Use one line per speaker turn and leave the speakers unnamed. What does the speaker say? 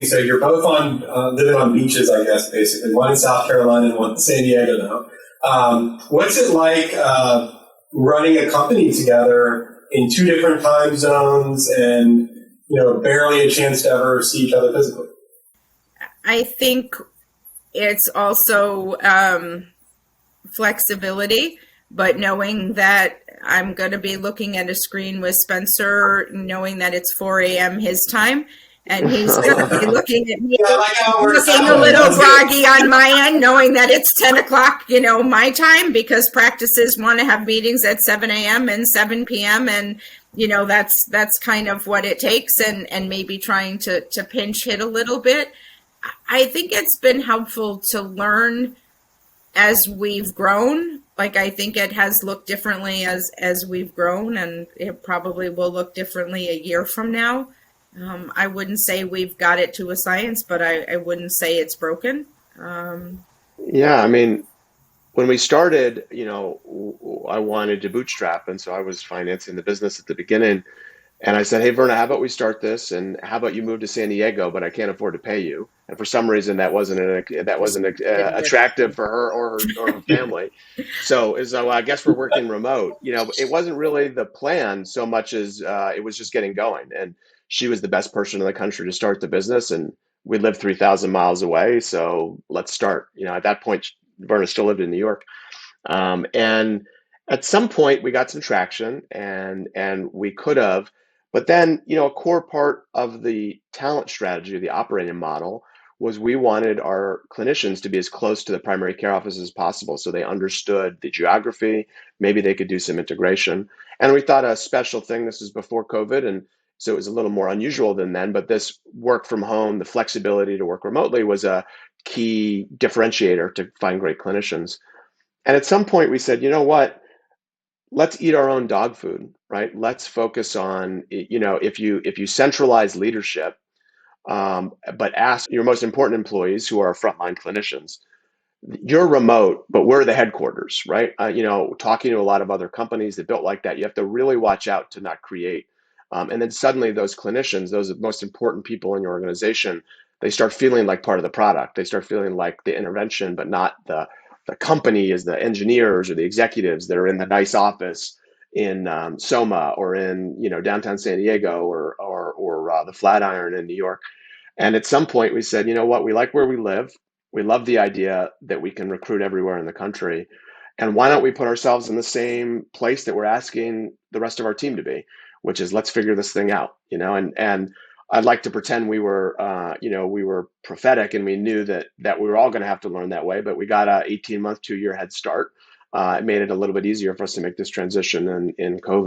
So you're both on living on beaches, I guess, basically. One in South Carolina and one in San Diego now. What's it like running a company together in two different time zones and, barely a chance to ever see each other physically?
I think it's also flexibility, but knowing that I'm going to be looking at a screen with Spencer, knowing that it's 4 a.m. his time, and he's going to be looking at me, looking a little groggy on my end, knowing that it's 10 o'clock, my time, because practices want to have meetings at 7 a.m. and 7 p.m. And, that's kind of what it takes, and maybe trying to pinch hit a little bit. I think it's been helpful to learn as we've grown. Like, I think it has looked differently as we've grown, and it probably will look differently a year from now. I wouldn't say we've got it to a science, but I wouldn't say it's broken.
Yeah, I mean, when we started, I wanted to bootstrap, and so I was financing the business at the beginning. And I said, hey, Virna, how about we start this? And how about you move to San Diego, but I can't afford to pay you. And for some reason, that wasn't attractive for her or her family. So I guess we're working remote. It wasn't really the plan so much as it was just getting going. And she was the best person in the country to start the business. And we lived 3,000 miles away. So let's start. At that point, Virna still lived in New York. And at some point, we got some traction and we could have. But then, a core part of the talent strategy, the operating model, was we wanted our clinicians to be as close to the primary care office as possible so they understood the geography. Maybe they could do some integration. And we thought a special thing, this is before COVID, and so it was a little more unusual than then, but this work from home, the flexibility to work remotely was a key differentiator to find great clinicians. And at some point we said, you know what? Let's eat our own dog food, right? Let's focus on, if you centralize leadership, but ask your most important employees who are frontline clinicians, you're remote, but we're the headquarters, right? Talking to a lot of other companies that built like that, you have to really watch out to not create. And then suddenly those clinicians, those most important people in your organization, they start feeling like part of the product. They start feeling like the intervention, but not the company is the engineers or the executives that are in the nice office in Soma or in downtown San Diego or the Flatiron in New York. And at some point we said, you know what, we like where we live. We love the idea that we can recruit everywhere in the country. And why don't we put ourselves in the same place that we're asking the rest of our team to be, which is let's figure this thing out, and I'd like to pretend we were prophetic and we knew that we were all going to have to learn that way, but we got a 18-month, 2-year head start. It made it a little bit easier for us to make this transition in COVID.